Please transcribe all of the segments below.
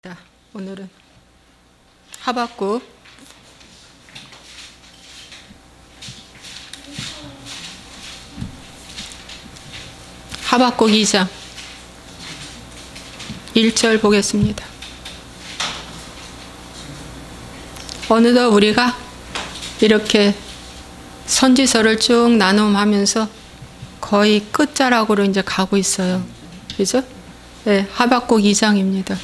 자, 오늘은 하박국 하박국 2장 1절 보겠습니다. 어느덧 우리가 이렇게 선지서를 쭉 나눔하면서 거의 끝자락으로 이제 가고 있어요. 그죠? 네, 하박국 2장입니다.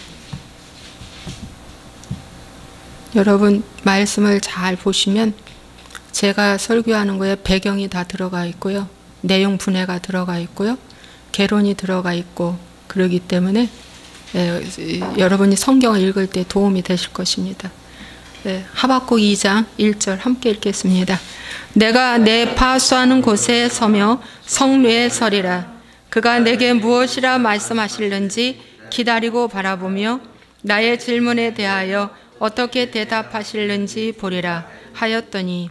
여러분 말씀을 잘 보시면 제가 설교하는 거에 배경이 다 들어가 있고요. 내용 분해가 들어가 있고요. 개론이 들어가 있고 그러기 때문에 여러분이 성경을 읽을 때 도움이 되실 것입니다. 하박국 2장 1절 함께 읽겠습니다. 내가 내 파수하는 곳에 서며 성루에 서리라. 그가 내게 무엇이라 말씀하실는지 기다리고 바라보며 나의 질문에 대하여 어떻게 대답하실는지 보리라 하였더니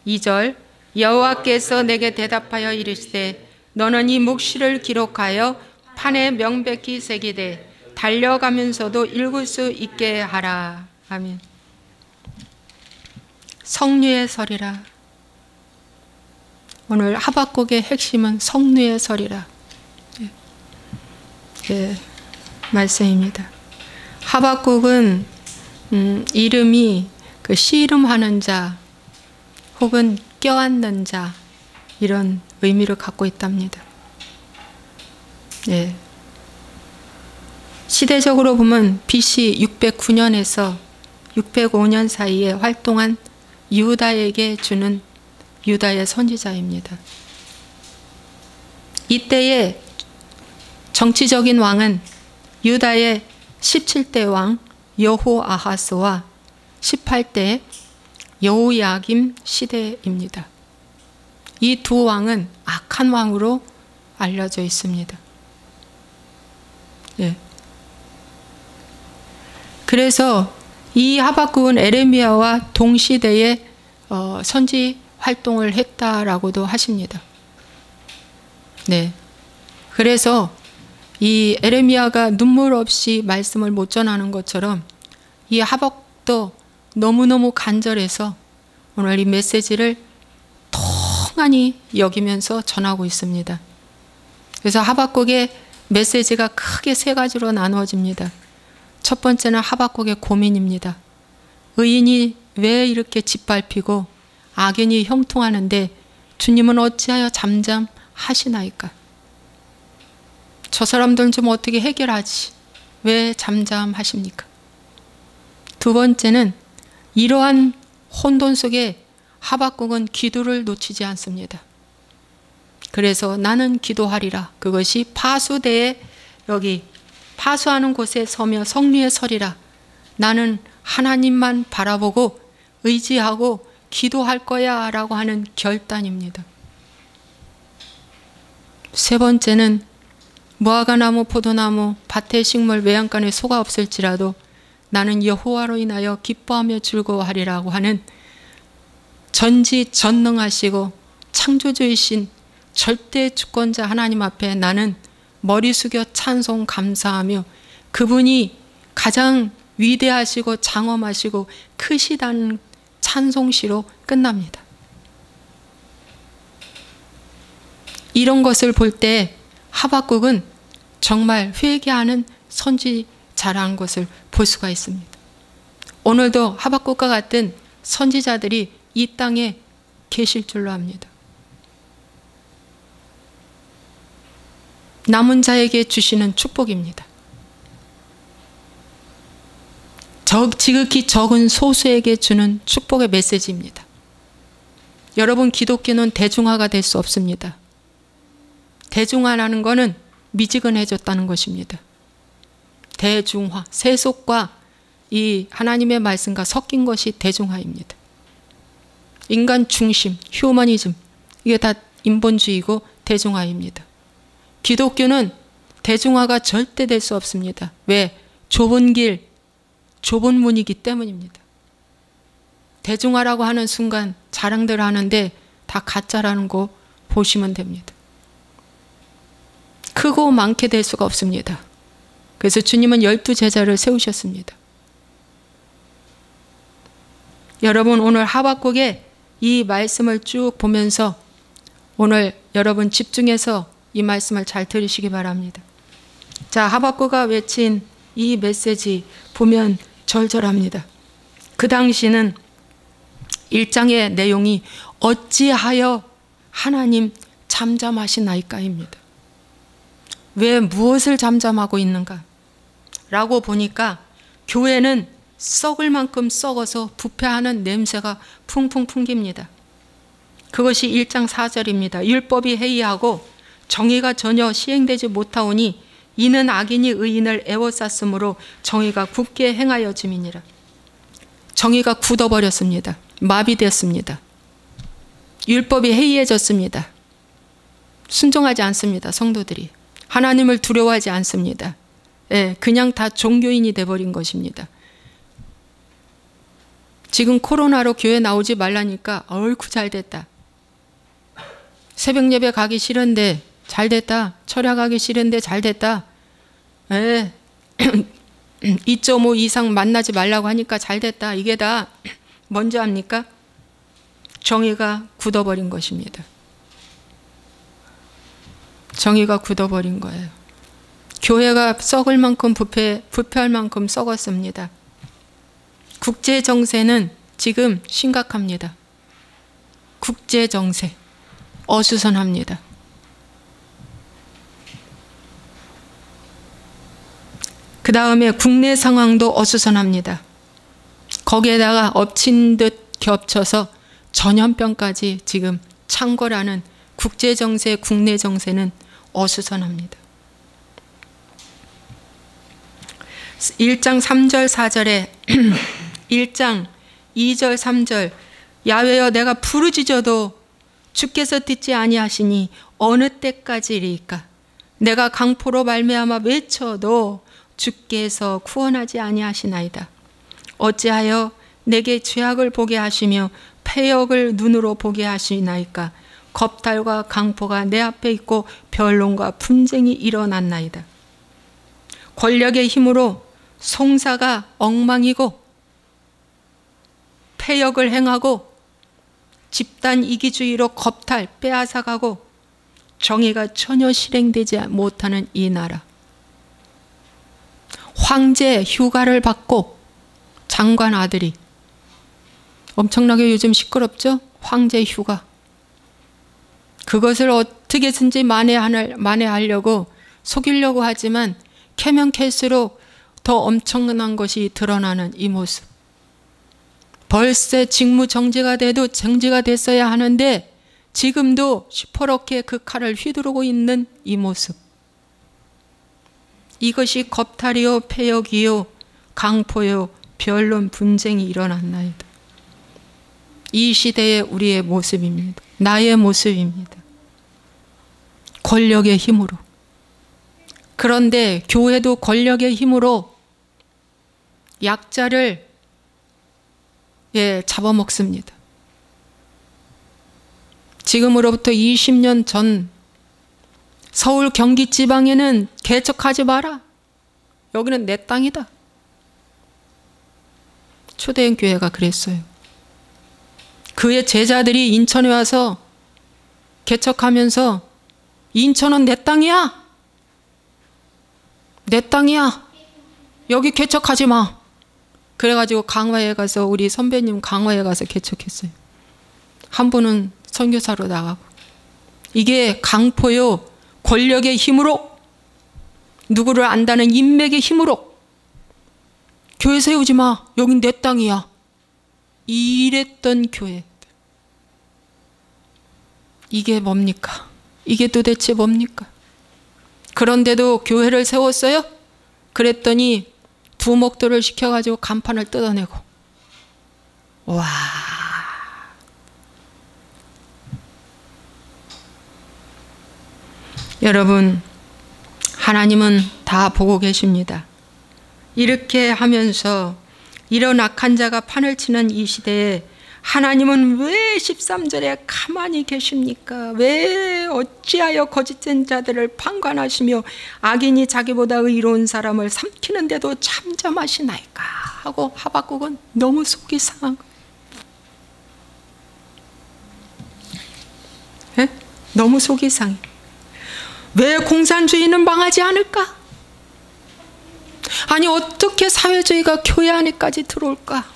2절 여호와께서 내게 대답하여 이르시되 너는 이 묵시를 기록하여 판에 명백히 새기되 달려가면서도 읽을 수 있게 하라. 아멘. 성류에 서리라. 오늘 하박국의 핵심은 성류에 서리라. 말씀입니다. 하박국은 이름이 그 씨름하는 자 혹은 껴안는 자 이런 의미를 갖고 있답니다. 시대적으로 보면 BC 609년에서 605년 사이에 활동한 유다에게 주는 유다의 선지자입니다. 이때의 정치적인 왕은 유다의 17대 왕 여호아하스와 18대 여호야김 시대입니다. 이 두 왕은 악한 왕으로 알려져 있습니다. 그래서 이 하박국은 에레미야와 동시대에 선지 활동을 했다라고도 하십니다. 그래서 이 에레미야가 눈물 없이 말씀을 못 전하는 것처럼 이 하박국도 너무너무 간절해서 오늘 이 메시지를 통하니 여기면서 전하고 있습니다. 그래서 하박국의 메시지가 크게 세 가지로 나누어집니다. 첫 번째는 하박국의 고민입니다. 의인이 왜 이렇게 짓밟히고 악인이 형통하는데 주님은 어찌하여 잠잠하시나이까? 저 사람들은 좀 어떻게 해결하지? 왜 잠잠하십니까? 두 번째는 이러한 혼돈 속에 하박국은 기도를 놓치지 않습니다. 그래서 나는 기도하리라. 그것이 파수대에 여기 파수하는 곳에 서며 성류에 서리라. 나는 하나님만 바라보고 의지하고 기도할 거야 라고 하는 결단입니다. 세 번째는 무화과나무, 포도나무, 밭의 식물, 외양간에 소가 없을지라도 나는 여호와로 인하여 기뻐하며 즐거워하리라고 하는 전지전능하시고 창조주이신 절대 주권자 하나님 앞에 나는 머리 숙여 찬송 감사하며 그분이 가장 위대하시고 장엄하시고 크시다는 찬송시로 끝납니다. 이런 것을 볼 때 하박국은 정말 회개하는 선지자라는 것을 볼 수가 있습니다. 오늘도 하박국과 같은 선지자들이 이 땅에 계실 줄로 압니다. 남은 자에게 주시는 축복입니다. 지극히 적은 소수에게 주는 축복의 메시지입니다. 여러분, 기독교는 대중화가 될 수 없습니다. 대중화라는 것은 미지근해졌다는 것입니다. 대중화, 세속과 이 하나님의 말씀과 섞인 것이 대중화입니다. 인간 중심, 휴머니즘, 이게 다 인본주의고 대중화입니다. 기독교는 대중화가 절대 될 수 없습니다. 왜? 좁은 길, 좁은 문이기 때문입니다. 대중화라고 하는 순간 자랑들 하는데 다 가짜라는 거 보시면 됩니다. 크고 많게 될 수가 없습니다. 그래서 주님은 12제자를 세우셨습니다. 여러분 오늘 하박국의 이 말씀을 쭉 보면서 오늘 여러분 집중해서 이 말씀을 잘 들으시기 바랍니다. 자, 하박국가 외친 이 메시지 보면 절절합니다. 그 당시는 1장의 내용이 어찌하여 하나님 잠잠하시나이까입니다. 왜 무엇을 잠잠하고 있는가? 라고 보니까 교회는 썩을 만큼 썩어서 부패하는 냄새가 풍풍 풍깁니다. 그것이 1장 4절입니다. 율법이 해이하고 정의가 전혀 시행되지 못하오니 이는 악인이 의인을 애워쌌으므로 정의가 굳게 행하여짐이니라. 정의가 굳어버렸습니다. 마비됐습니다. 율법이 해이해졌습니다. 순종하지 않습니다. 성도들이. 하나님을 두려워하지 않습니다. 그냥 다 종교인이 돼버린 것입니다. 지금 코로나로 교회 나오지 말라니까 얼쿠 잘됐다. 새벽 예배 가기 싫은데 잘됐다. 철야 가기 싫은데 잘됐다. 2.5 이상 만나지 말라고 하니까 잘됐다. 이게 다 뭔지 압니까? 정의가 굳어버린 것입니다. 정의가 굳어버린 거예요. 교회가 썩을 만큼 부패할 만큼 썩었습니다. 국제 정세는 지금 심각합니다. 국제 정세 어수선합니다. 그 다음에 국내 상황도 어수선합니다. 거기에다가 엎친 듯 겹쳐서 전염병까지 지금 창궐하는 국제 정세, 국내 정세는 어수선합니다. 1장 3절 4절에 1장 2절 3절 야훼여 내가 부르짖어도 주께서 듣지 아니하시니 어느 때까지리까? 내가 강포로 말미암아 외쳐도 주께서 구원하지 아니하시나이다. 어찌하여 내게 죄악을 보게 하시며 패역을 눈으로 보게 하시나이까? 겁탈과 강포가 내 앞에 있고 변론과 분쟁이 일어났나이다. 권력의 힘으로 송사가 엉망이고 패역을 행하고 집단 이기주의로 겁탈 빼앗아가고 정의가 전혀 실행되지 못하는 이 나라. 황제 휴가를 받고 장관 아들이 엄청나게 요즘 시끄럽죠? 황제 휴가. 그것을 어떻게든지 만회하려고 속이려고 하지만 캐면 캘수록 더 엄청난 것이 드러나는 이 모습. 벌써 직무 정지가 돼도 정지가 됐어야 하는데 지금도 시퍼렇게 그 칼을 휘두르고 있는 이 모습. 이것이 겁탈이요 패역이요 강포요 변론 분쟁이 일어났나이다. 이 시대의 우리의 모습입니다. 나의 모습입니다. 권력의 힘으로. 그런데 교회도 권력의 힘으로 약자를 잡아먹습니다. 지금으로부터 20년 전 서울 경기 지방에는 개척하지 마라. 여기는 내 땅이다. 초대형 교회가 그랬어요. 그의 제자들이 인천에 와서 개척하면서 인천은 내 땅이야. 내 땅이야. 여기 개척하지 마. 그래가지고 강화에 가서 우리 선배님 강화에 가서 개척했어요. 한 분은 선교사로 나가고. 이게 강포요 권력의 힘으로 누구를 안다는 인맥의 힘으로 교회 세우지 마. 여긴 내 땅이야. 이랬던 교회. 이게 뭡니까? 이게 도대체 뭡니까? 그런데도 교회를 세웠어요? 그랬더니 두목도를 시켜가지고 간판을 뜯어내고. 와. 여러분, 하나님은 다 보고 계십니다. 이렇게 하면서 이런 악한 자가 판을 치는 이 시대에 하나님은 왜 13절에 가만히 계십니까? 왜 어찌하여 거짓된 자들을 판관하시며 악인이 자기보다 의로운 사람을 삼키는데도 잠잠하시나이까 하고 하박국은 너무 속이 상한 거예요. 예? 너무 속이 상해. 왜 공산주의는 망하지 않을까? 아니 어떻게 사회주의가 교회 안에까지 들어올까?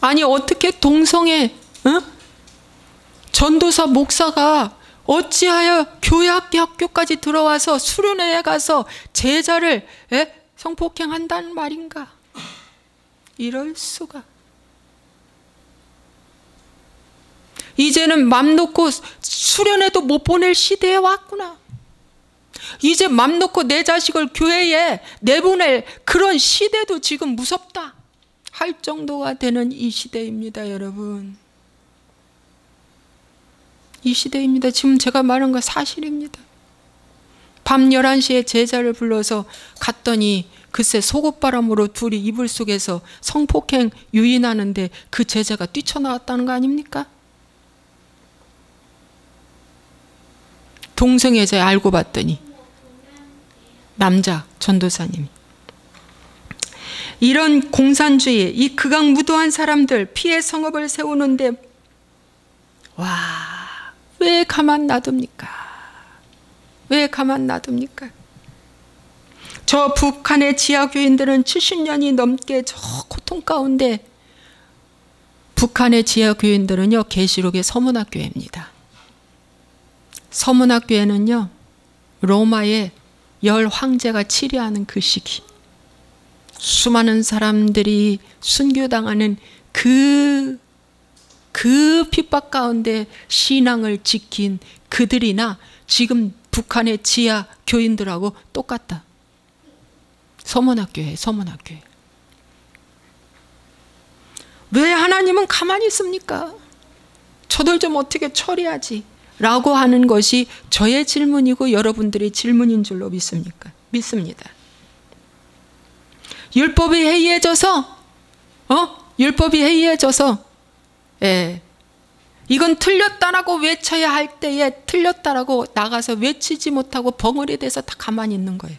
아니 어떻게 동성애 전도사 목사가 어찌하여 교회학교까지 들어와서 수련회에 가서 제자를 성폭행한다는 말인가? 이럴 수가. 이제는 맘 놓고 수련회도 못 보낼 시대에 왔구나. 이제 맘 놓고 내 자식을 교회에 내보낼 그런 시대도 지금 무섭다 할 정도가 되는 이 시대입니다, 여러분. 이 시대입니다. 지금 제가 말한 거 사실입니다. 밤 11시에 제자를 불러서 갔더니 글쎄 속옷바람으로 둘이 이불 속에서 성폭행 유인하는데 그 제자가 뛰쳐나왔다는 거 아닙니까? 동성애자 알고 봤더니 남자 전도사님이. 이런 공산주의, 이 극악무도한 사람들 피해 성읍을 세우는데 와, 왜 가만 놔둡니까? 왜 가만 놔둡니까? 저 북한의 지하교인들은 70년이 넘게 저 고통 가운데, 북한의 지하교인들은요 계시록의 서문학교회입니다. 서문학교회는요 로마의 10 황제가 치리하는 그 시기, 수많은 사람들이 순교당하는 그 핍박 가운데 신앙을 지킨 그들이나 지금 북한의 지하 교인들하고 똑같다. 서문학교회, 서문학교회. 왜 하나님은 가만히 있습니까? 저들 좀 어떻게 처리하지? 라고 하는 것이 저의 질문이고 여러분들의 질문인 줄로 믿습니다. 율법이 해이해져서 율법이 해이해져서 이건 틀렸다라고 외쳐야 할 때에 틀렸다라고 나가서 외치지 못하고 벙어리 돼서 다 가만히 있는 거예요.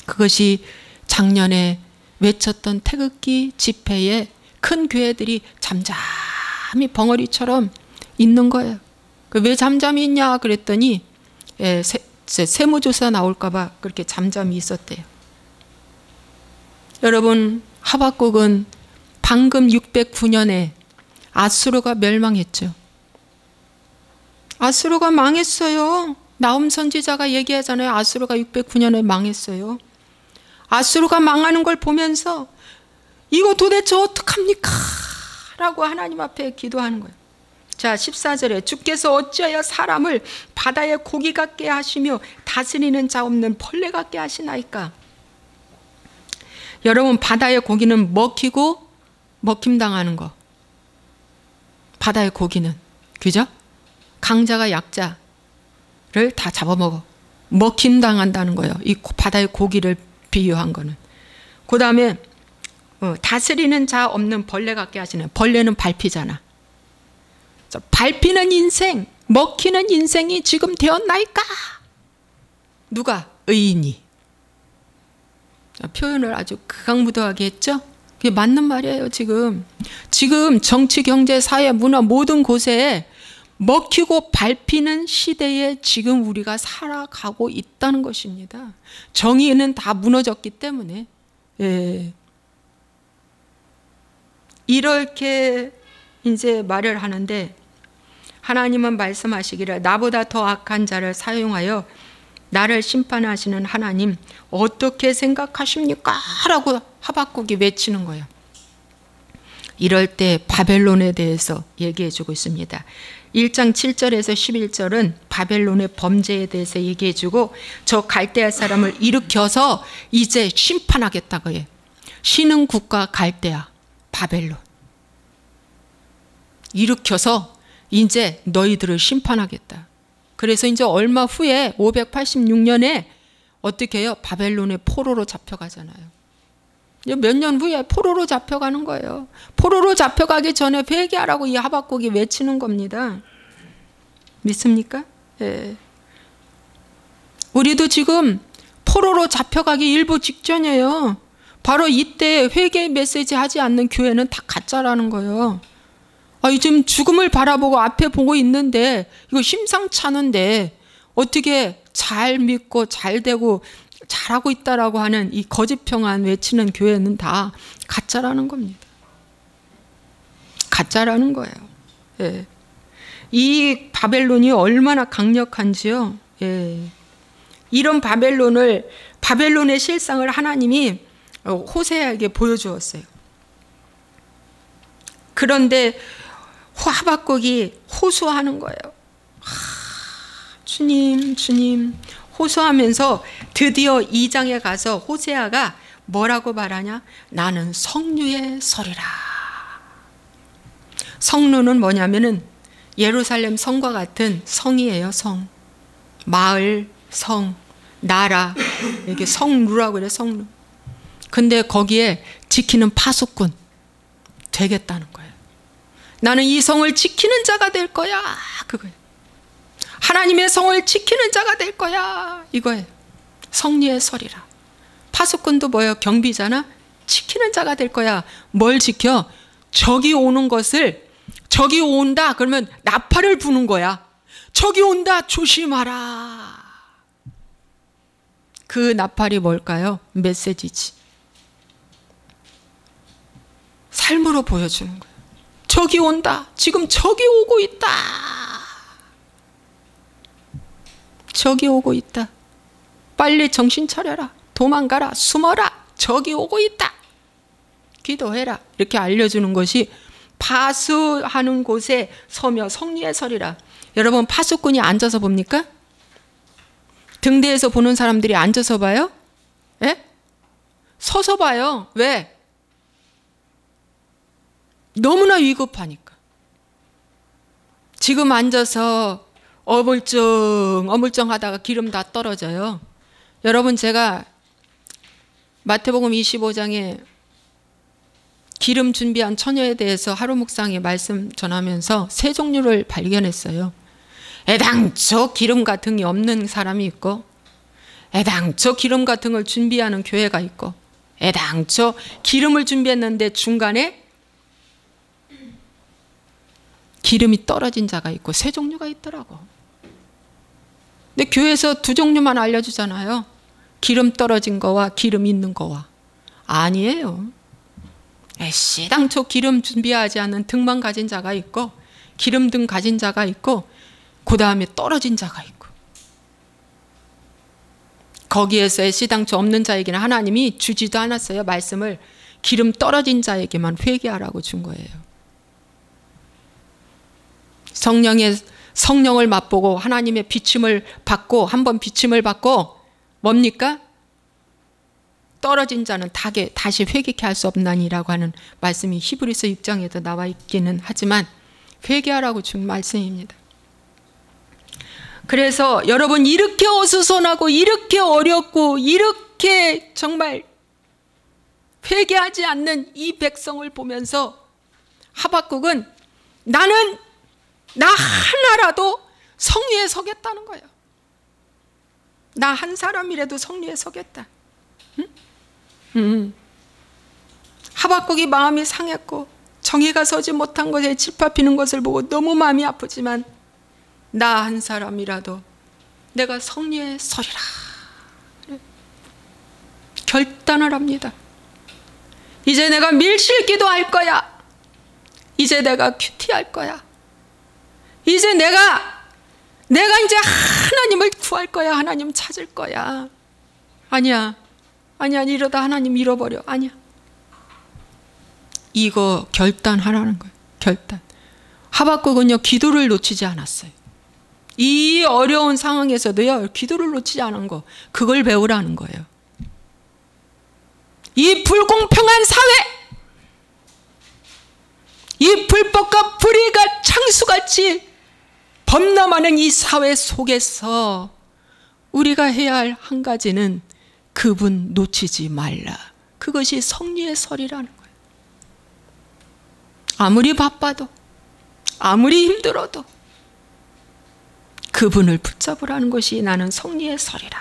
그것이 작년에 외쳤던 태극기 집회에 큰 교회들이 잠잠히 벙어리처럼 있는 거예요. 왜 잠잠히 있냐 그랬더니 세무조사 나올까 봐 그렇게 잠잠히 있었대요. 여러분, 하박국은 방금 609년에 아수르가 멸망했죠. 아수르가 망했어요. 나훔 선지자가 얘기하잖아요. 아수르가 609년에 망했어요. 아수르가 망하는 걸 보면서 이거 도대체 어떡합니까? 라고 하나님 앞에 기도하는 거예요. 자, 14절에 주께서 어찌하여 사람을 바다의 고기 같게 하시며 다스리는 자 없는 벌레 같게 하시나이까? 여러분, 바다의 고기는 먹히고 먹힘당하는 거. 바다의 고기는, 그죠? 강자가 약자를 다 잡아먹어. 먹힘당한다는 거예요. 이 바다의 고기를 비유한 거는. 그 다음에 다스리는 자 없는 벌레 같게 하시는, 벌레는 밟히잖아. 밟히는 인생, 먹히는 인생이 지금 되었나이까? 누가? 의인이. 표현을 아주 극악무도하게 했죠? 그게 맞는 말이에요. 지금 정치, 경제, 사회, 문화 모든 곳에 먹히고 밟히는 시대에 지금 우리가 살아가고 있다는 것입니다. 정의는 다 무너졌기 때문에. 이렇게 이제 말을 하는데 하나님은 말씀하시기를 나보다 더 악한 자를 사용하여 나를 심판하시는 하나님 어떻게 생각하십니까? 라고 하박국이 외치는 거예요. 이럴 때 바벨론에 대해서 얘기해 주고 있습니다. 1장 7절에서 11절은 바벨론의 범죄에 대해서 얘기해 주고 저 갈대아 사람을 일으켜서 이제 심판하겠다고 해요. 신흥 국가 갈대아, 바벨론. 일으켜서 이제 너희들을 심판하겠다. 그래서 이제 얼마 후에 586년에 어떻게 해요? 바벨론의 포로로 잡혀가잖아요. 몇 년 후에 포로로 잡혀가는 거예요. 포로로 잡혀가기 전에 회개하라고 이 하박국이 외치는 겁니다. 믿습니까? 예. 우리도 지금 포로로 잡혀가기 일보 직전이에요. 바로 이때 회개 메시지 하지 않는 교회는 다 가짜라는 거예요. 지금 죽음을 바라보고 앞에 보고 있는데 이거 심상치 않은데 어떻게 잘 믿고 잘 되고 잘하고 있다라고 하는 이 거짓 평안 외치는 교회는 다 가짜라는 겁니다. 가짜라는 거예요. 예. 이 바벨론이 얼마나 강력한지요. 예. 이런 바벨론의 실상을 하나님이 호세아에게 보여주었어요. 그런데 하박국이 호소하는 거예요. 주님, 주님 호소하면서 드디어 2장에 가서 호세아가 뭐라고 말하냐? 나는 성류에 서리라. 성루는 뭐냐면은 예루살렘 성과 같은 성이에요. 성, 마을, 성, 나라, 이게 성루라고 그래. 성루. 근데 거기에 지키는 파수꾼 되겠다는 거예요. 나는 이 성을 지키는 자가 될 거야. 그거예요. 하나님의 성을 지키는 자가 될 거야. 이거예요. 성리에 서리라. 파수꾼도 뭐예요? 경비잖아. 지키는 자가 될 거야. 뭘 지켜? 적이 오는 것을, 적이 온다 그러면 나팔을 부는 거야. 적이 온다 조심하라. 그 나팔이 뭘까요? 메시지지. 삶으로 보여주는 거예요. 적이 온다. 지금 적이 오고 있다. 적이 오고 있다. 빨리 정신 차려라. 도망가라. 숨어라. 적이 오고 있다. 기도해라. 이렇게 알려주는 것이 파수하는 곳에 서며 성리에 서리라. 여러분, 파수꾼이 앉아서 봅니까? 등대에서 보는 사람들이 앉아서 봐요? 예? 서서 봐요. 왜? 너무나 위급하니까. 지금 앉아서 어물쩡 하다가 기름 다 떨어져요. 여러분, 제가 마태복음 25장에 기름 준비한 처녀에 대해서 하루 묵상에 말씀 전하면서 세 종류를 발견했어요. 애당초 기름 같은 게 없는 사람이 있고, 애당초 기름 같은 걸 준비하는 교회가 있고, 애당초 기름을 준비했는데 중간에 기름이 떨어진 자가 있고, 세 종류가 있더라고. 근데 교회에서 두 종류만 알려주잖아요. 기름 떨어진 거와 기름 있는 거와. 아니에요. 애시당초 기름 준비하지 않은 등만 가진 자가 있고, 기름 등 가진 자가 있고, 그 다음에 떨어진 자가 있고. 거기에서 애시당초 없는 자에게는 하나님이 주지도 않았어요. 말씀을 기름 떨어진 자에게만 회개하라고 준 거예요. 성령을 맛보고 하나님의 비침을 받고, 한번 비침을 받고 뭡니까? 떨어진 자는 다시 회개케 할 수 없나니라고 하는 말씀이 히브리서 6장에도 나와 있기는 하지만 회개하라고 준 말씀입니다. 그래서 여러분, 이렇게 어수선하고 이렇게 어렵고 이렇게 정말 회개하지 않는 이 백성을 보면서 하박국은 나는 나 하나라도 성리에 서겠다는 거예요. 나 한 사람이라도 성리에 서겠다. 응? 하박국이 마음이 상했고 정의가 서지 못한 것에 짓밟히는 것을 보고 너무 마음이 아프지만 나 한 사람이라도 내가 성리에 서리라. 결단을 합니다. 이제 내가 밀실기도 할 거야. 이제 내가 큐티할 거야. 이제 내가 이제 하나님을 구할 거야. 하나님 찾을 거야. 아니야. 이러다 하나님 잃어버려. 아니야. 이거 결단하라는 거예요. 결단. 하박국은요, 기도를 놓치지 않았어요. 이 어려운 상황에서도요, 기도를 놓치지 않은 거, 그걸 배우라는 거예요. 이 불공평한 사회, 이 불법과 불의가 창수같이 범람하는 이 사회 속에서 우리가 해야 할 한 가지는 그분 놓치지 말라. 그것이 성리의 설이라는 거예요. 아무리 바빠도 아무리 힘들어도 그분을 붙잡으라는 것이 나는 성리의 설이라.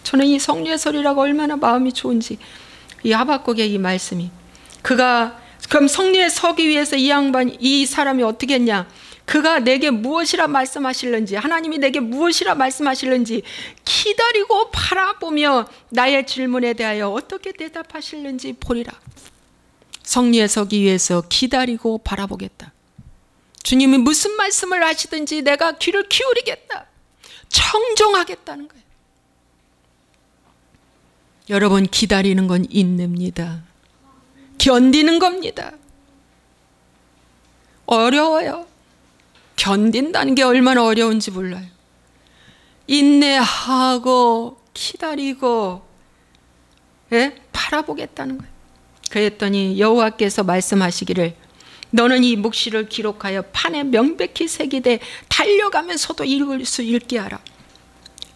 저는 이 성리의 설이라고 얼마나 마음이 좋은지, 이 하박국의 이 말씀이, 그가 그럼 성리에 서기 위해서 이 사람이 어떻게 했냐? 그가 내게 무엇이라 말씀하실는지, 하나님이 내게 무엇이라 말씀하실는지 기다리고 바라보며 나의 질문에 대하여 어떻게 대답하실는지 보리라. 성리에 서기 위해서 기다리고 바라보겠다. 주님이 무슨 말씀을 하시든지 내가 귀를 기울이겠다. 청종하겠다는 거예요. 여러분, 기다리는 건 인내입니다. 견디는 겁니다. 어려워요. 견딘다는 게 얼마나 어려운지 몰라요. 인내하고 기다리고, 예? 바라보겠다는 거예요. 그랬더니 여호와께서 말씀하시기를 너는 이 묵시를 기록하여 판에 명백히 새기되 달려가면서도 읽을 수 있게 하라.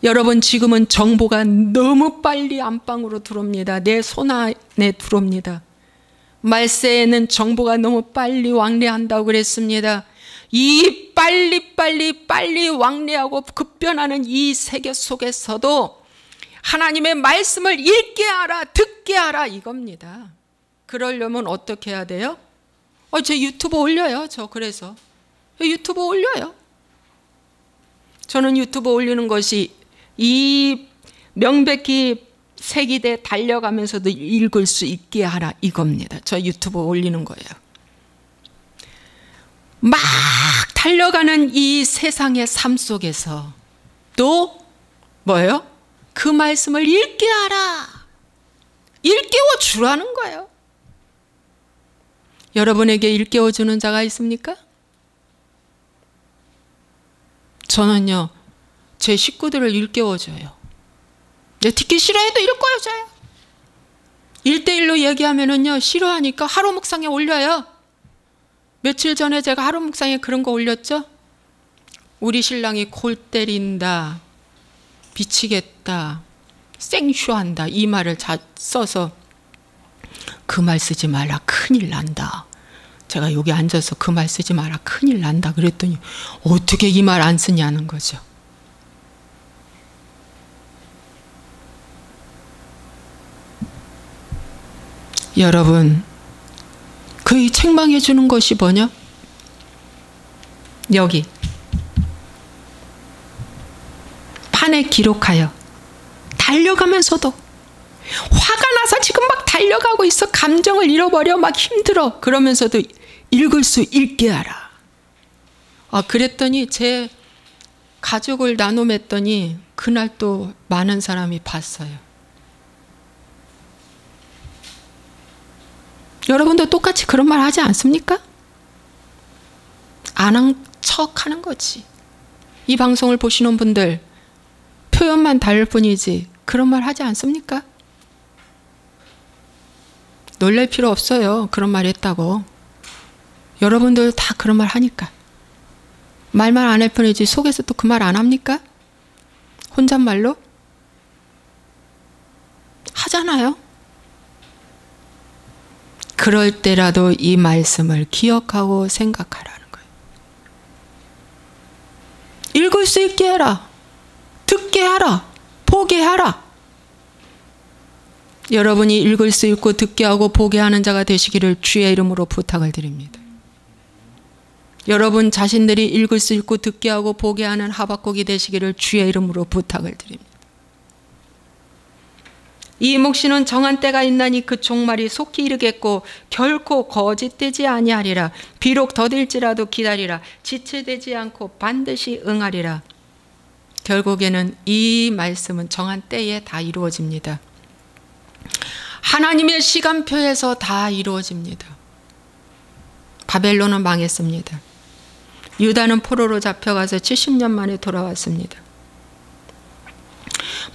여러분, 지금은 정보가 너무 빨리 안방으로 들어옵니다. 내 손 안에 들어옵니다. 말세에는 정보가 너무 빨리 왕래한다고 그랬습니다. 이 빨리 왕래하고 급변하는 이 세계 속에서도 하나님의 말씀을 읽게 하라, 듣게 하라, 이겁니다. 그러려면 어떻게 해야 돼요? 제 유튜브 올려요. 저 그래서 유튜브 올려요. 저는 유튜브 올리는 것이 이 명백히 새기되 달려가면서도 읽을 수 있게 하라, 이겁니다. 저 유튜브 올리는 거예요. 막 달려가는 이 세상의 삶 속에서 또 뭐예요? 그 말씀을 읽게 하라, 일깨워 주라는 거예요. 여러분에게 일깨워 주는 자가 있습니까? 저는요, 제 식구들을 일깨워줘요. 내 듣기 싫어해도 일깨워줘요. 1대1로 얘기하면은요, 싫어하니까 하루 묵상에 올려요. 며칠 전에 제가 하루 묵상에 그런 거 올렸죠? 우리 신랑이 골 때린다, 미치겠다, 생쇼한다, 이 말을 써서 그 말 쓰지 마라, 큰일 난다. 제가 여기 앉아서 그 말 쓰지 마라, 큰일 난다 그랬더니 어떻게 이 말 안 쓰냐는 거죠. 여러분, 그 책망해 주는 것이 뭐냐? 여기 판에 기록하여 달려가면서도, 화가 나서 지금 막 달려가고 있어. 감정을 잃어버려, 막 힘들어. 그러면서도 읽을 수 있게 하라. 그랬더니 제 가족을 나눔했더니 그날 또 많은 사람이 봤어요. 여러분도 똑같이 그런 말 하지 않습니까? 안 한 척 하는 거지. 이 방송을 보시는 분들, 표현만 다를 뿐이지 그런 말 하지 않습니까? 놀랄 필요 없어요. 그런 말 했다고. 여러분들 다 그런 말 하니까. 말만 안 할 뿐이지 속에서 또 그 말 안 합니까? 혼잣말로? 하잖아요. 그럴 때라도 이 말씀을 기억하고 생각하라는 거예요. 읽을 수 있게 해라. 듣게 하라. 보게 하라. 여러분이 읽을 수 있고 듣게 하고 보게 하는 자가 되시기를 주의 이름으로 부탁을 드립니다. 여러분 자신들이 읽을 수 있고 듣게 하고 보게 하는 하박국이 되시기를 주의 이름으로 부탁을 드립니다. 이 묵시는 정한 때가 있나니 그 종말이 속히 이르겠고 결코 거짓되지 아니하리라. 비록 더딜지라도 기다리라. 지체되지 않고 반드시 응하리라. 결국에는 이 말씀은 정한 때에 다 이루어집니다. 하나님의 시간표에서 다 이루어집니다. 바벨론은 망했습니다. 유다는 포로로 잡혀가서 70년 만에 돌아왔습니다.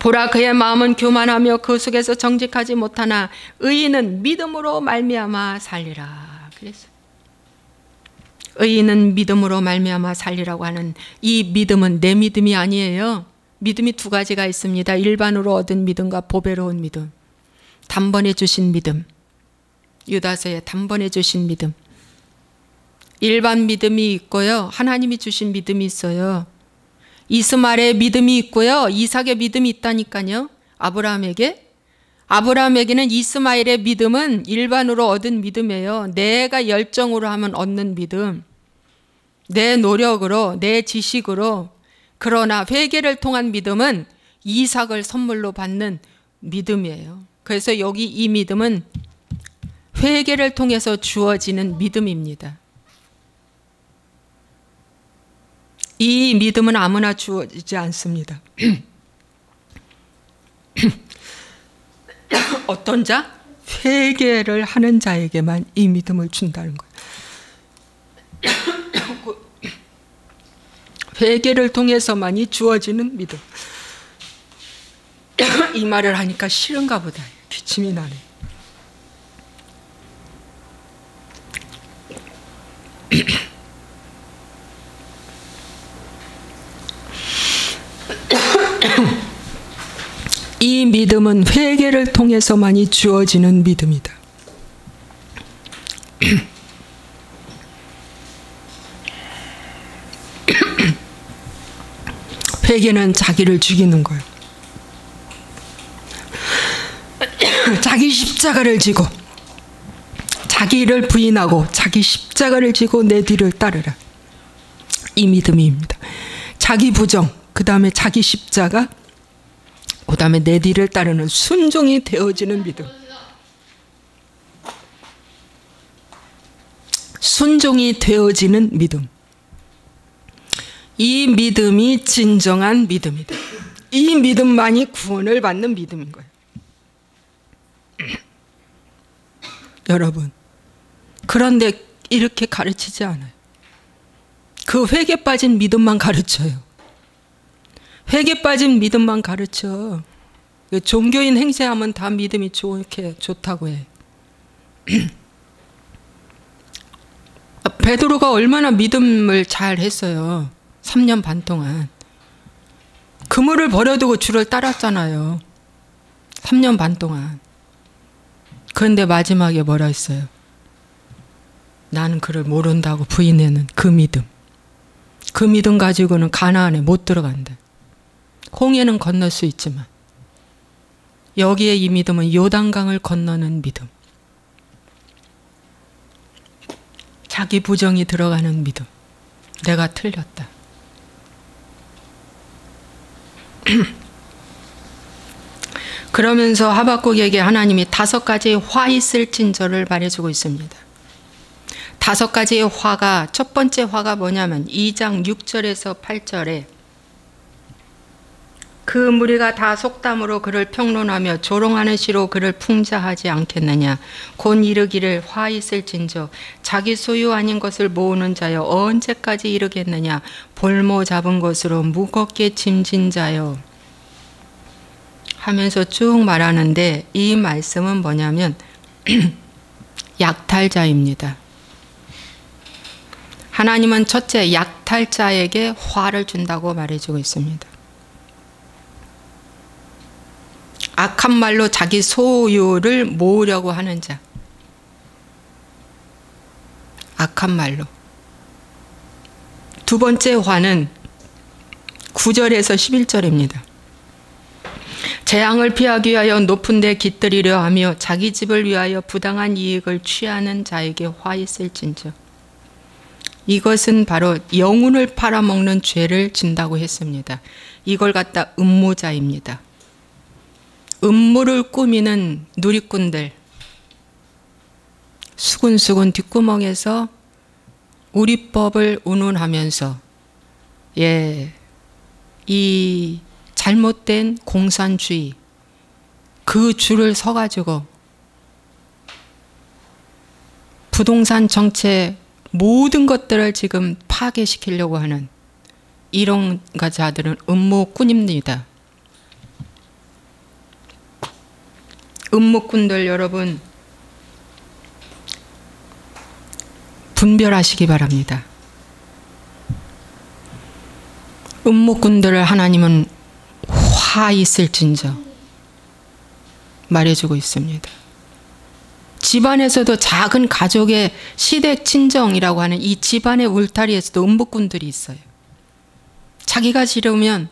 보라, 그의 마음은 교만하며 그 속에서 정직하지 못하나 의인은 믿음으로 말미암아 살리라. 그래서 의인은 믿음으로 말미암아 살리라고 하는 이 믿음은 내 믿음이 아니에요. 믿음이 두 가지가 있습니다. 일반으로 얻은 믿음과 보배로운 믿음. 단번에 주신 믿음, 유다서에 단번에 주신 믿음. 일반 믿음이 있고요, 하나님이 주신 믿음이 있어요. 이스마엘의 믿음이 있고요, 이삭의 믿음이 있다니까요. 아브라함에게는 이스마엘의 믿음은 일반으로 얻은 믿음이에요. 내가 열정으로 하면 얻는 믿음, 내 노력으로, 내 지식으로. 그러나 회개를 통한 믿음은 이삭을 선물로 받는 믿음이에요. 그래서 여기 이 믿음은 회개를 통해서 주어지는 믿음입니다. 이 믿음은 아무나 주어지지 않습니다. 어떤 자? 회개를 하는 자에게만 이 믿음을 준다는 거예요. 회개를 통해서만이 주어지는 믿음. 이 말을 하니까 싫은가 보다. 기침이 나네. 이 믿음은 회개를 통해서만이 주어지는 믿음이다. 회개는 자기를 죽이는 거예요. 자기 십자가를 지고, 자기를 부인하고 자기 십자가를 지고 내 뒤를 따르라. 이 믿음입니다. 자기 부정, 그 다음에 자기 십자가, 그 다음에 내 뒤를 따르는 순종이 되어지는 믿음. 순종이 되어지는 믿음. 이 믿음이 진정한 믿음이다. 이 믿음만이 구원을 받는 믿음인 거예요. 여러분, 그런데 이렇게 가르치지 않아요. 그 회개 빠진 믿음만 가르쳐요. 회개 빠진 믿음만 가르쳐. 종교인 행세하면 다 믿음이 좋다고 해. 베드로가 얼마나 믿음을 잘 했어요. 3년 반 동안. 그물을 버려두고 주를 따랐잖아요. 3년 반 동안. 그런데 마지막에 뭐라 했어요? 나는 그를 모른다고 부인하는 그 믿음. 그 믿음 가지고는 가나안에 못 들어간다. 홍해는 건널 수 있지만 여기에 이 믿음은 요단강을 건너는 믿음. 자기 부정이 들어가는 믿음. 내가 틀렸다. 그러면서 하박국에게 하나님이 5가지의 화 있을진저를 말해주고 있습니다. 5가지의 화가, 첫 번째 화가 뭐냐면 2장 6절에서 8절에 그 무리가 다 속담으로 그를 평론하며 조롱하는 시로 그를 풍자하지 않겠느냐. 곧 이르기를 화 있을진저 자기 소유 아닌 것을 모으는 자여 언제까지 이르겠느냐. 볼모 잡은 것으로 무겁게 짐진 자여 하면서 쭉 말하는데, 이 말씀은 뭐냐면 약탈자입니다. 하나님은 첫째 약탈자에게 화를 준다고 말해주고 있습니다. 악한 말로 자기 소유를 모으려고 하는 자. 악한 말로. 두 번째 화는 9절에서 11절입니다. 재앙을 피하기 위하여 높은 데 깃들이려 하며 자기 집을 위하여 부당한 이익을 취하는 자에게 화 있을진저. 이것은 바로 영혼을 팔아먹는 죄를 진다고 했습니다. 이걸 갖다 음모자입니다. 음모를 꾸미는 누리꾼들, 수군수군 뒷구멍에서 우리법을 운운하면서 이 잘못된 공산주의, 그 줄을 서가지고 부동산 정책 모든 것들을 지금 파괴시키려고 하는 이런 자들은 음모꾼입니다. 음모꾼들 여러분, 분별하시기 바랍니다. 음모꾼들을 하나님은 화 있을진저, 말해주고 있습니다. 집안에서도 작은 가족의 시댁 친정이라고 하는 이 집안의 울타리에서도 음복꾼들이 있어요. 자기가 싫으면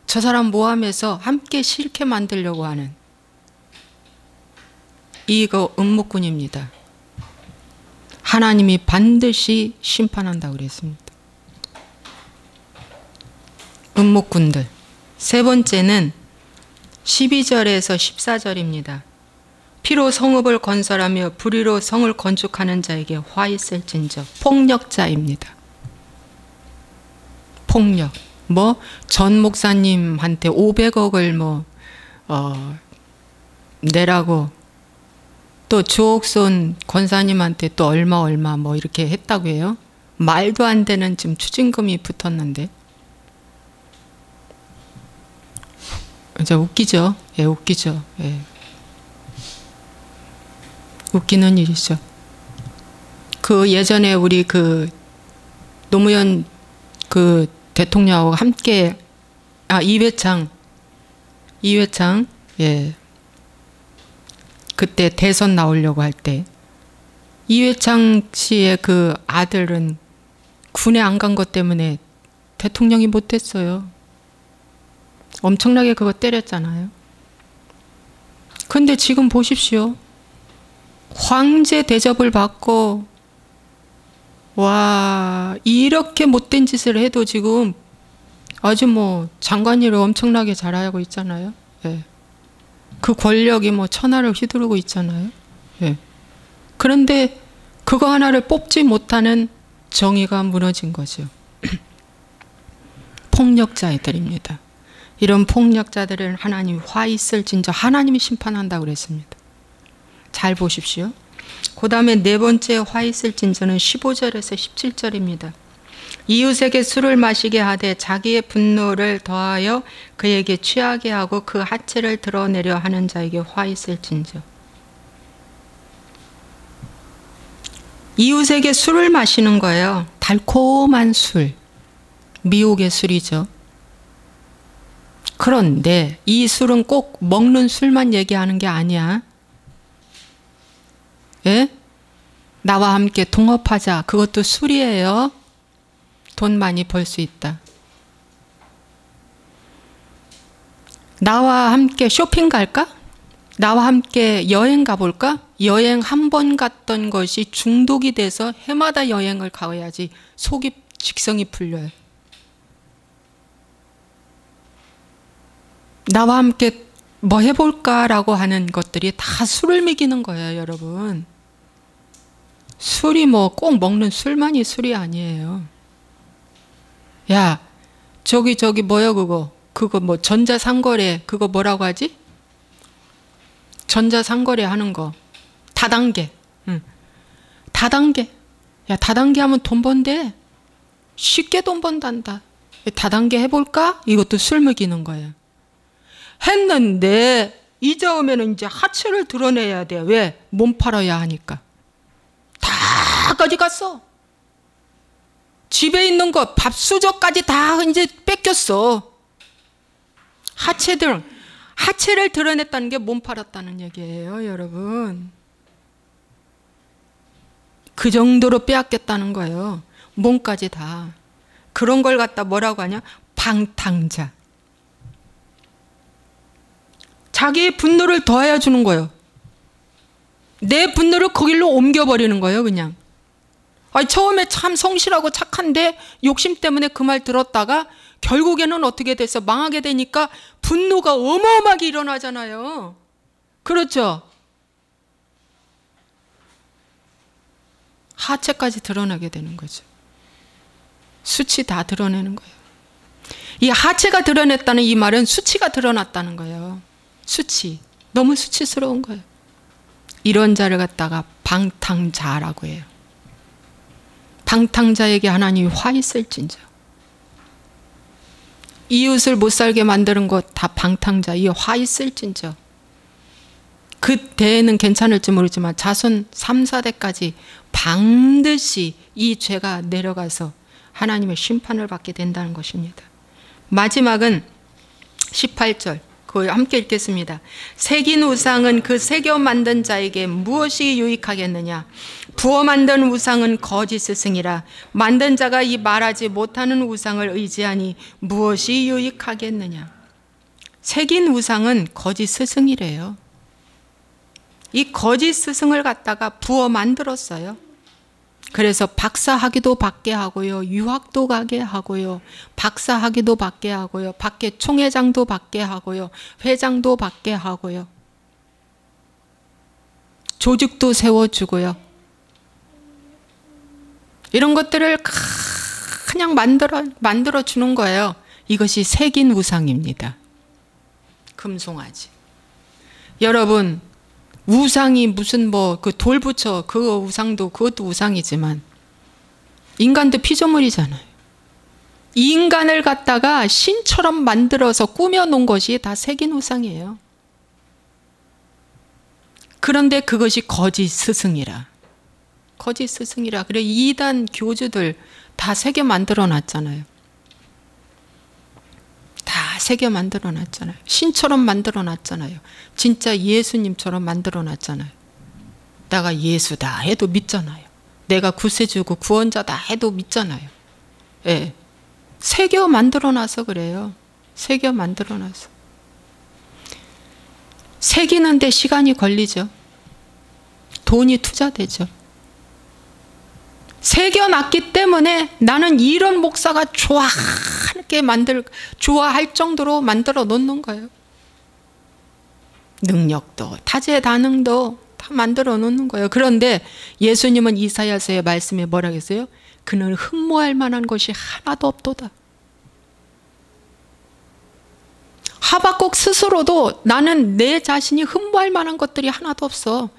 저 사람 모함해서 함께 싫게 만들려고 하는 이거 음목군입니다. 하나님이 반드시 심판한다고 그랬습니다. 음목군들. 세 번째는 12절에서 14절입니다. 피로 성읍을 건설하며 불의로 성을 건축하는 자에게 화 있을진저. 폭력자입니다. 폭력. 전 목사님한테 500억을 내라고, 또 주옥손 권사님한테 또 얼마 이렇게 했다고 해요. 말도 안 되는 지금 추징금이 붙었는데. 이제 웃기죠. 예, 웃기죠. 예. 웃기는 일이죠. 예전에 우리 노무현 대통령하고 함께, 이회창, 예. 그때 대선 나오려고 할 때, 이회창 씨의 아들은 군에 안 간 것 때문에 대통령이 못 됐어요. 엄청나게 그거 때렸잖아요. 근데 지금 보십시오. 황제 대접을 받고, 와, 이렇게 못된 짓을 해도 지금 아주 장관 일을 엄청나게 잘하고 있잖아요. 예. 그 권력이 천하를 휘두르고 있잖아요. 예. 그런데 그거 하나를 뽑지 못하는 정의가 무너진 거죠. 폭력자들입니다. 이런 폭력자들은 하나님이 화 있을진저. 하나님이 심판한다고 그랬습니다. 잘 보십시오. 그 다음에 네 번째 화 있을진저는 15절에서 17절입니다. 이웃에게 술을 마시게 하되 자기의 분노를 더하여 그에게 취하게 하고 그 하체를 드러내려 하는 자에게 화 있을진저. 이웃에게 술을 마시는 거예요. 달콤한 술, 미혹의 술이죠. 그런데 이 술은 꼭 먹는 술만 얘기하는 게 아니야. 예? 나와 함께 동업하자. 그것도 술이에요. 돈 많이 벌 수 있다. 나와 함께 쇼핑 갈까? 나와 함께 여행 가볼까? 여행 한 번 갔던 것이 중독이 돼서 해마다 여행을 가야지 속이 직성이 풀려요. 나와 함께 뭐 해볼까라고 하는 것들이 다 술을 먹이는 거예요, 여러분. 술이 꼭 먹는 술만이 술이 아니에요. 야, 저기 뭐야 그거 전자상거래 그거 뭐라고 하지? 전자상거래 하는 거 다단계. 응. 다단계. 야, 다단계 하면 돈 번대. 쉽게 돈 번단다. 다단계 해볼까? 이것도 술 먹이는 거예요. 했는데 이제 오면은 이제 하체를 드러내야 돼. 왜? 몸 팔아야 하니까. 다 가져갔어. 집에 있는 거 밥수저까지 다 이제 뺏겼어. 하체를 드러냈다는 게 몸 팔았다는 얘기예요, 여러분. 그 정도로 빼앗겼다는 거예요. 몸까지 다. 그런 걸 갖다 뭐라고 하냐? 방탕자. 자기의 분노를 더하여 주는 거예요. 내 분노를 거길로 옮겨버리는 거예요, 그냥. 처음에 참 성실하고 착한데 욕심 때문에 그 말 들었다가 결국에는 어떻게 돼서 망하게 되니까 분노가 어마어마하게 일어나잖아요. 그렇죠? 하체까지 드러나게 되는 거죠. 수치 다 드러내는 거예요. 이 하체가 드러냈다는 이 말은 수치가 드러났다는 거예요. 수치. 너무 수치스러운 거예요. 이런 자를 갖다가 방탕자라고 해요. 방탕자에게 하나님이 화 있을진저. 이웃을 못 살게 만드는 것 다 방탕자. 이 화 있을진저. 그때는 괜찮을지 모르지만 자손 3, 4대까지 반드시 이 죄가 내려가서 하나님의 심판을 받게 된다는 것입니다. 마지막은 18절. 그거 함께 읽겠습니다. 새긴 우상은 그 새겨 만든 자에게 무엇이 유익하겠느냐? 부어 만든 우상은 거짓 스승이라. 만든 자가 이 말하지 못하는 우상을 의지하니 무엇이 유익하겠느냐? 새긴 우상은 거짓 스승이래요. 이 거짓 스승을 갖다가 부어 만들었어요. 그래서 박사학위도 받게 하고요, 유학도 가게 하고요, 박사학위도 받게 하고요, 밖에 총회장도 받게 하고요, 회장도 받게 하고요, 조직도 세워주고요. 이런 것들을 그냥 만들어 주는 거예요. 이것이 새긴 우상입니다. 금송아지. 여러분, 우상이 무슨 그 돌 붙여 그 우상도 그것도 우상이지만 인간도 피조물이잖아요. 인간을 갖다가 신처럼 만들어서 꾸며 놓은 것이 다 새긴 우상이에요. 그런데 그것이 거짓 스승이라. 거짓 스승이라. 그래 이단 교주들 다 새겨 만들어 놨잖아요. 다 새겨 만들어 놨잖아요. 신처럼 만들어 놨잖아요. 진짜 예수님처럼 만들어 놨잖아요. 내가 예수다 해도 믿잖아요. 내가 구세주고 구원자다 해도 믿잖아요. 예. 새겨 만들어 놔서 그래요. 새겨 만들어 놔서. 새기는데 시간이 걸리죠. 돈이 투자되죠. 새겨놨기 때문에 나는 이런 목사가 좋아할 정도로 만들어 놓는 거예요. 능력도 다재다능도 다 만들어 놓는 거예요. 그런데 예수님은 이사야서의 말씀에 뭐라 했어요? 그는 흠모할 만한 것이 하나도 없도다. 하박국 스스로도 나는 내 자신이 흠모할 만한 것들이 하나도 없어.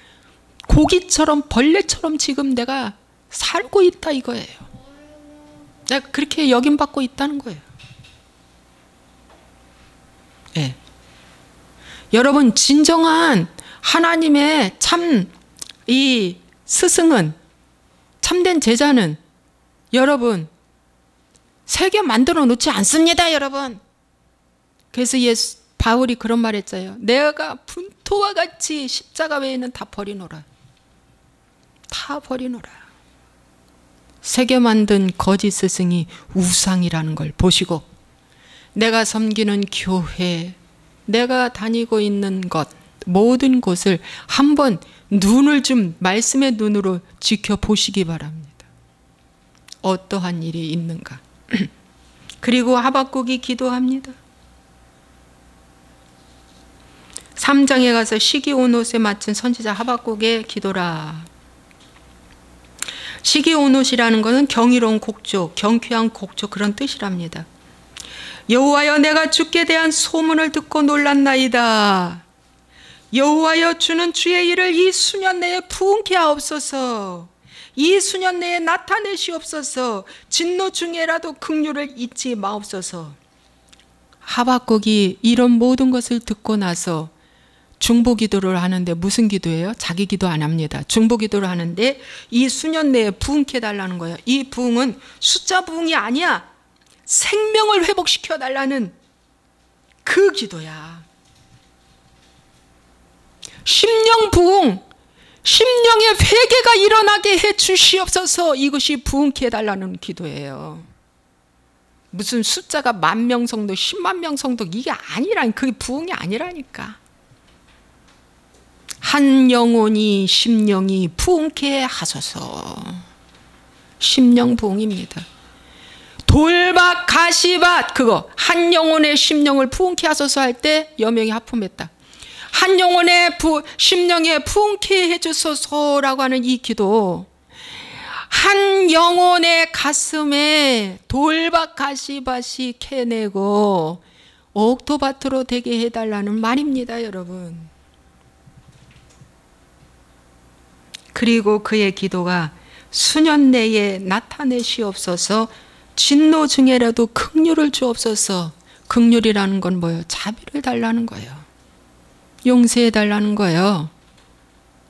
고기처럼 벌레처럼 지금 내가 살고 있다 이거예요. 내가 그렇게 여김받고 있다는 거예요. 네. 여러분, 진정한 하나님의 참 이 스승은, 참된 제자는 여러분 새겨 만들어 놓지 않습니다. 여러분. 그래서 바울이 그런 말 했어요. 내가 분토와 같이 십자가 외에는 다 버리노라. 다 버리노라. 새겨 만든 거짓 스승이 우상이라는 걸 보시고 내가 섬기는 교회, 내가 다니고 있는 것, 모든 곳을 한번 눈을 좀 말씀의 눈으로 지켜보시기 바랍니다. 어떠한 일이 있는가. 그리고 하박국이 기도합니다. 3장에 가서 시기오노스에 맞춘 선지자 하박국의 기도라. 시기오노스이라는 것은 경이로운 곡조, 경쾌한 곡조 그런 뜻이랍니다. 여호와여, 내가 주께 대한 소문을 듣고 놀랐나이다. 여호와여, 주는 주의 일을 이 수년 내에 부응케 하옵소서. 이 수년 내에 나타내시옵소서. 진노 중에라도 긍휼을 잊지 마옵소서. 하박국이 이런 모든 것을 듣고 나서 중보기도를 하는데 무슨 기도예요? 자기 기도 안 합니다. 중보기도를 하는데 이 수년 내에 부응케 해달라는 거예요. 이 부응은 숫자 부응이 아니야. 생명을 회복시켜 달라는 그 기도야. 심령 부응, 심령의 회개가 일어나게 해 주시옵소서. 이것이 부응케 해달라는 기도예요. 무슨 숫자가 10,000명 성도, 10만 명 성도 이게 아니라, 그게 부응이 아니라니까. 한 영혼이 심령이 부응케 하소서. 심령 부응입니다. 돌밭 가시밭 그거 한 영혼의 심령을 부응케 하소서 할 때 여명이 하품했다. 한 영혼의 심령에 부응케 해주소서라고 하는 이 기도, 한 영혼의 가슴에 돌밭 가시밭이 캐내고 옥토밭으로 되게 해달라는 말입니다. 여러분. 그리고 그의 기도가 수년 내에 나타내시옵소서. 진노 중에라도 긍휼을 주옵소서. 긍휼이라는 건 뭐예요? 자비를 달라는 거예요. 용서해 달라는 거예요.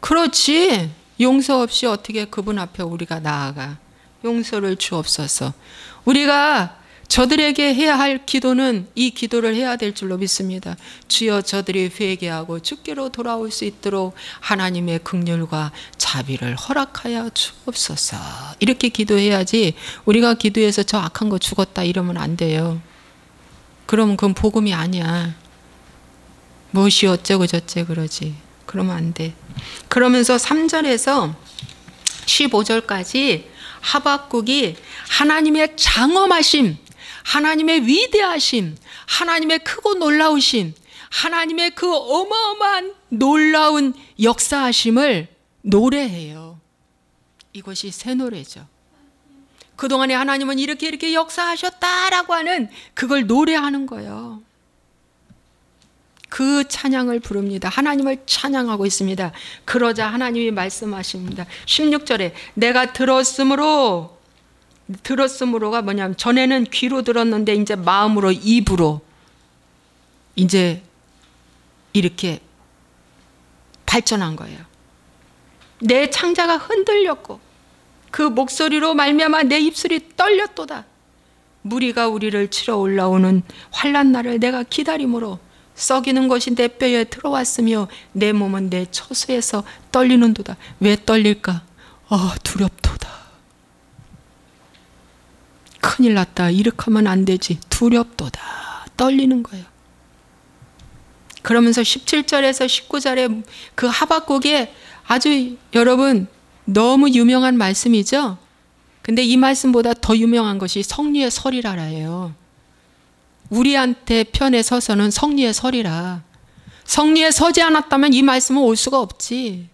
그렇지. 용서 없이 어떻게 그분 앞에 우리가 나아가. 용서를 주옵소서. 우리가 저들에게 해야 할 기도는 이 기도를 해야 될 줄로 믿습니다. 주여 저들이 회개하고 주께로 돌아올 수 있도록 하나님의 긍휼과 자비를 허락하여 주옵소서. 이렇게 기도해야지 우리가 기도해서 저 악한 거 죽었다 이러면 안 돼요. 그러면 그건 복음이 아니야. 무엇이 어쩌고 저쩌고 그러지. 그러면 안 돼. 그러면서 3절에서 15절까지 하박국이 하나님의 장엄하심, 하나님의 위대하심, 하나님의 크고 놀라우심, 하나님의 그 어마어마한 놀라운 역사하심을 노래해요. 이것이 새 노래죠. 그동안에 하나님은 이렇게 역사하셨다라고 하는 그걸 노래하는 거예요. 그 찬양을 부릅니다. 하나님을 찬양하고 있습니다. 그러자 하나님이 말씀하십니다. 16절에 내가 들었으므로가 뭐냐면 전에는 귀로 들었는데 이제 마음으로 입으로 이제 이렇게 발전한 거예요. 내 창자가 흔들렸고 그 목소리로 말미암아 내 입술이 떨렸도다. 무리가 우리를 치러 올라오는 환난 날을 내가 기다림으로 썩이는 것이 내 뼈에 들어왔으며 내 몸은 내 처소에서 떨리는도다. 왜 떨릴까? 두렵도다. 큰일 났다. 이렇게 하면 안 되지. 두렵도다. 떨리는 거예요. 그러면서 17절에서 19절에 그 하박국의 아주 여러분 너무 유명한 말씀이죠. 근데 이 말씀보다 더 유명한 것이 성리의 설이라예요. 우리한테 편에 서서는 성리에 서리라. 성리에 서지 않았다면 이 말씀은 올 수가 없지.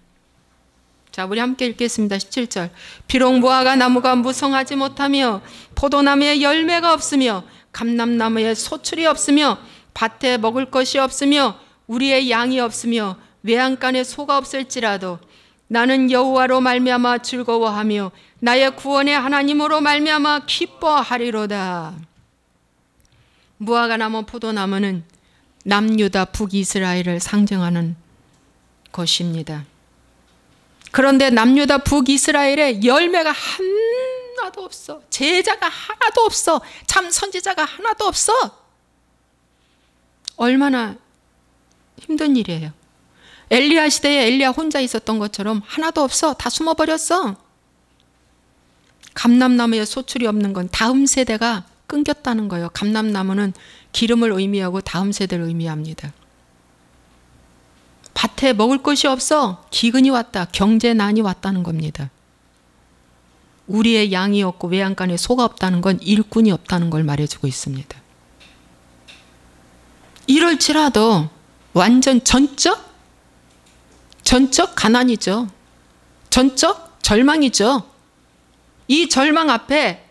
자, 우리 함께 읽겠습니다. 17절. 비록 무화과 나무가 무성하지 못하며 포도나무에 열매가 없으며 감람나무에 소출이 없으며 밭에 먹을 것이 없으며 우리의 양이 없으며 외양간에 소가 없을지라도 나는 여호와로 말미암아 즐거워하며 나의 구원의 하나님으로 말미암아 기뻐하리로다. 무화과 나무, 포도나무는 남유다 북이스라엘을 상징하는 것입니다. 그런데 남유다 북이스라엘에 열매가 하나도 없어. 제자가 하나도 없어. 참 선지자가 하나도 없어. 얼마나 힘든 일이에요. 엘리야 시대에 엘리야 혼자 있었던 것처럼 하나도 없어. 다 숨어버렸어. 감람나무에 소출이 없는 건 다음 세대가 끊겼다는 거예요. 감람나무는 기름을 의미하고 다음 세대를 의미합니다. 밭에 먹을 것이 없어. 기근이 왔다. 경제난이 왔다는 겁니다. 우리의 양이 없고 외양간에 소가 없다는 건 일꾼이 없다는 걸 말해주고 있습니다. 이럴지라도 완전 전적 가난이죠. 전적 절망이죠. 이 절망 앞에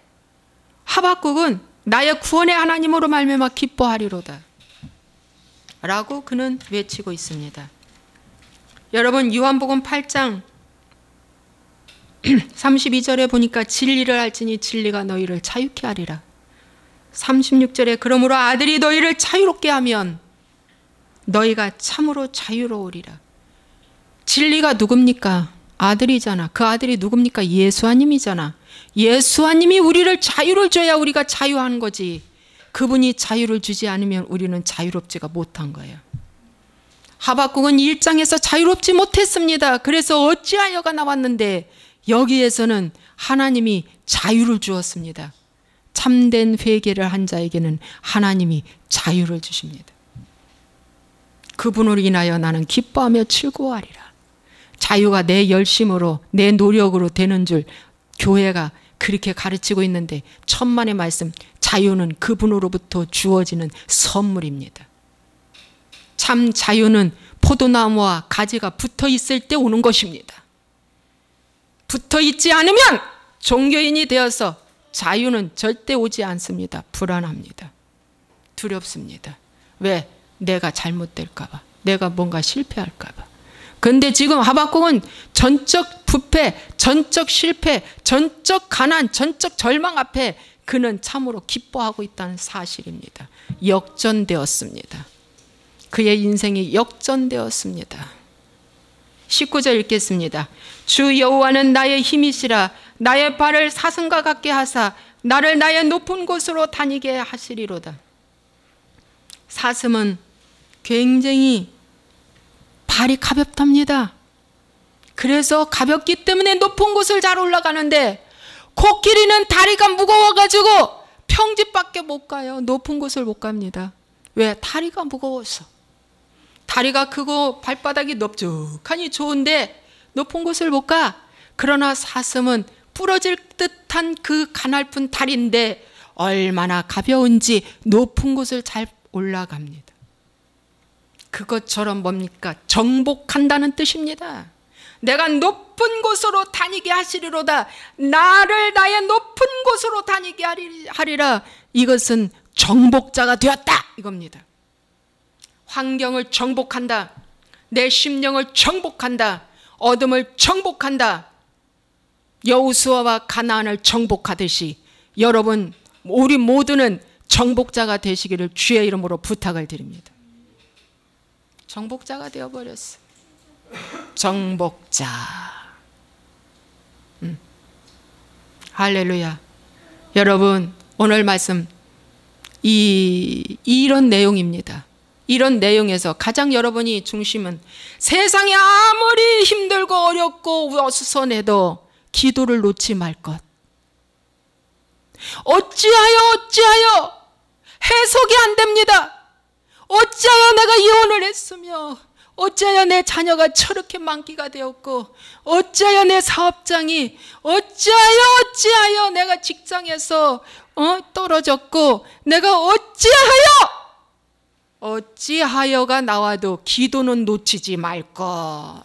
하박국은 나의 구원의 하나님으로 말미암아 기뻐하리로다 라고 그는 외치고 있습니다. 여러분 요한복음 8장 32절에 보니까 진리를 알지니 진리가 너희를 자유케 하리라. 36절에 그러므로 아들이 너희를 자유롭게 하면 너희가 참으로 자유로우리라. 진리가 누굽니까? 아들이잖아. 그 아들이 누굽니까? 예수님이잖아. 예수님이 우리를 자유를 줘야 우리가 자유한 거지. 그분이 자유를 주지 않으면 우리는 자유롭지가 못한 거예요. 하박국은 1장에서 자유롭지 못했습니다. 그래서 어찌하여가 나왔는데 여기에서는 하나님이 자유를 주었습니다. 참된 회개를 한 자에게는 하나님이 자유를 주십니다. 그분으로 인하여 나는 기뻐하며 즐거워하리라. 자유가 내 열심으로 내 노력으로 되는 줄 교회가 그렇게 가르치고 있는데 천만의 말씀, 자유는 그분으로부터 주어지는 선물입니다. 참 자유는 포도나무와 가지가 붙어 있을 때 오는 것입니다. 붙어 있지 않으면 종교인이 되어서 자유는 절대 오지 않습니다. 불안합니다. 두렵습니다. 왜? 내가 잘못될까 봐. 내가 뭔가 실패할까 봐. 그런데 지금 하박국은 전적 부패, 전적 실패, 전적 가난, 전적 절망 앞에 그는 참으로 기뻐하고 있다는 사실입니다. 역전되었습니다. 그의 인생이 역전되었습니다. 19절 읽겠습니다. 주 여호와는 나의 힘이시라. 나의 발을 사슴과 같게 하사 나를 나의 높은 곳으로 다니게 하시리로다. 사슴은 굉장히 발이 가볍답니다. 그래서 가볍기 때문에 높은 곳을 잘 올라가는데, 코끼리는 다리가 무거워가지고 평지밖에 못 가요. 높은 곳을 못 갑니다. 왜? 다리가 무거워서. 다리가 크고 발바닥이 넓적하니 좋은데 높은 곳을 못 가. 그러나 사슴은 부러질 듯한 그 가냘픈 다리인데 얼마나 가벼운지 높은 곳을 잘 올라갑니다. 그것처럼 뭡니까? 정복한다는 뜻입니다. 내가 높은 곳으로 다니게 하시리로다. 나를 나의 높은 곳으로 다니게 하리라. 이것은 정복자가 되었다 이겁니다. 환경을 정복한다. 내 심령을 정복한다. 어둠을 정복한다. 여호수아와 가나안을 정복하듯이 여러분 우리 모두는 정복자가 되시기를 주의 이름으로 부탁을 드립니다. 정복자가 되어버렸어. 정복자. 할렐루야. 여러분 오늘 말씀 이런 내용입니다. 이런 내용에서 가장 여러분이 중심은 세상이 아무리 힘들고 어렵고 어수선해도 기도를 놓지 말 것. 어찌하여 해석이 안 됩니다. 어찌하여 내가 이혼을 했으며, 어찌하여 내 자녀가 저렇게 만기가 되었고, 어찌하여 내 사업장이, 어찌하여 내가 직장에서 떨어졌고, 내가 어찌하여가 나와도 기도는 놓치지 말 것.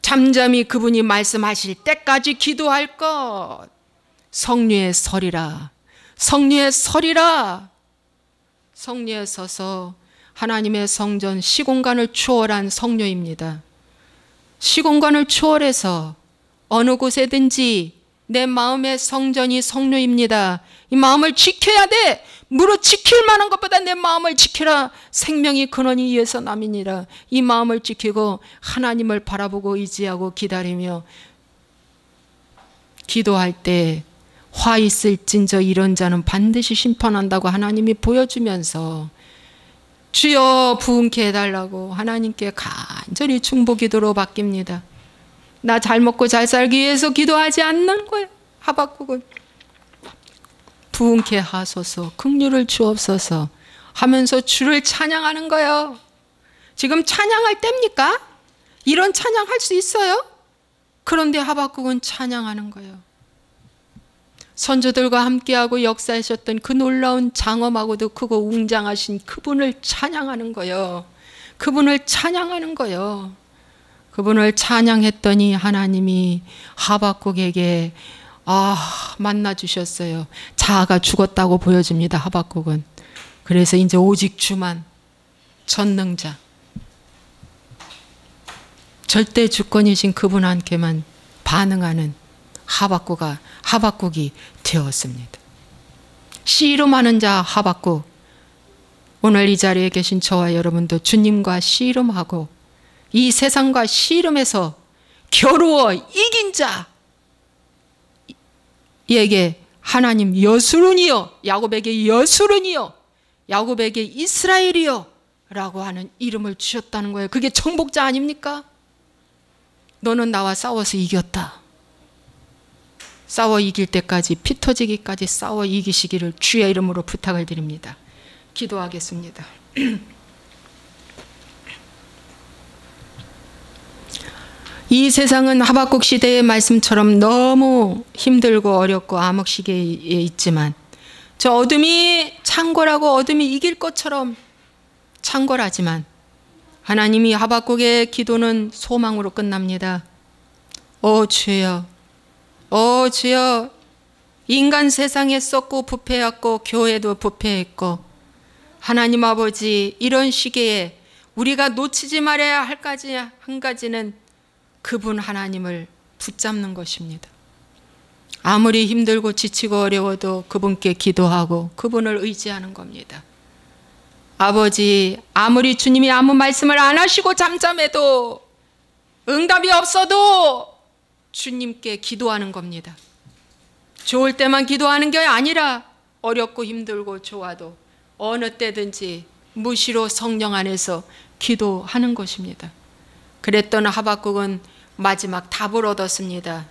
잠잠히 그분이 말씀하실 때까지 기도할 것. 성류에 서리라. 성류에 서리라. 성류에 서서 하나님의 성전 시공간을 초월한 성류입니다. 시공간을 초월해서 어느 곳에든지 내 마음의 성전이 성류입니다. 이 마음을 지켜야 돼. 무릇 지킬 만한 것보다 내 마음을 지키라. 생명이 근원이 이에서 남이니라. 이 마음을 지키고 하나님을 바라보고 의지하고 기다리며 기도할 때 화 있을진저 이런 자는 반드시 심판한다고 하나님이 보여주면서 주여 부흥케 해달라고 하나님께 간절히 중보기도로 바뀝니다. 나 잘 먹고 잘 살기 위해서 기도하지 않는 거예요. 하박국은 부흥케 하소서, 긍휼을 주옵소서 하면서 주를 찬양하는 거예요. 지금 찬양할 때입니까? 이런 찬양할 수 있어요? 그런데 하박국은 찬양하는 거예요. 선조들과 함께하고 역사하셨던 그 놀라운 장엄하고도 크고 웅장하신 그분을 찬양하는 거예요. 그분을 찬양하는 거예요. 그분을 찬양했더니 하나님이 하박국에게 만나 주셨어요. 자아가 죽었다고 보여집니다. 하박국은. 그래서 이제 오직 주만, 전능자, 절대 주권이신 그분한테만 반응하는 하박국이 되었습니다. 씨름하는 자 하박국. 오늘 이 자리에 계신 저와 여러분도 주님과 씨름하고 이 세상과 씨름해서 겨루어 이긴 자에게 하나님 여수론이여, 야곱에게 여수론이여, 야곱에게 이스라엘이여 라고 하는 이름을 주셨다는 거예요. 그게 정복자 아닙니까? 너는 나와 싸워서 이겼다. 싸워 이길 때까지, 피 터지기까지 싸워 이기시기를 주의 이름으로 부탁을 드립니다. 기도하겠습니다. 이 세상은 하박국 시대의 말씀처럼 너무 힘들고 어렵고 암흑 시기에 있지만 저 어둠이 창궐하고 어둠이 이길 것처럼 창궐하지만 하나님이 하박국의 기도는 소망으로 끝납니다. 주여, 주여, 인간 세상에 썩고 부패했고 교회도 부패했고 하나님 아버지, 이런 시기에 우리가 놓치지 말아야 할 한 가지는 그분 하나님을 붙잡는 것입니다. 아무리 힘들고 지치고 어려워도 그분께 기도하고 그분을 의지하는 겁니다. 아버지, 아무리 주님이 아무 말씀을 안 하시고 잠잠해도 응답이 없어도 주님께 기도하는 겁니다. 좋을 때만 기도하는 게 아니라 어렵고 힘들고 좋아도 어느 때든지 무시로 성령 안에서 기도하는 것입니다. 그랬던 하박국은 마지막 답을 얻었습니다.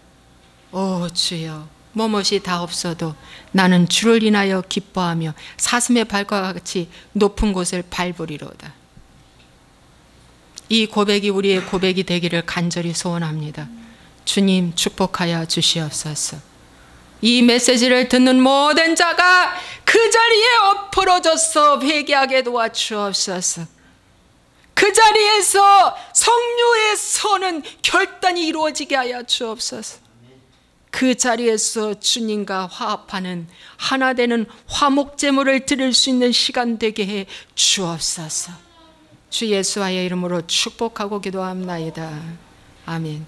오 주여, 뭐뭇이 다 없어도 나는 주를 인하여 기뻐하며 사슴의 발과 같이 높은 곳을 밟으리로다. 이 고백이 우리의 고백이 되기를 간절히 소원합니다. 주님 축복하여 주시옵소서. 이 메시지를 듣는 모든 자가 그 자리에 엎어져서 회개하게 도와주옵소서. 그 자리에서 성료의 선은 결단이 이루어지게 하여 주옵소서. 그 자리에서 주님과 화합하는 하나 되는 화목제물을 드릴 수 있는 시간 되게 해 주옵소서. 주 예수와의 이름으로 축복하고 기도합나이다. 아멘.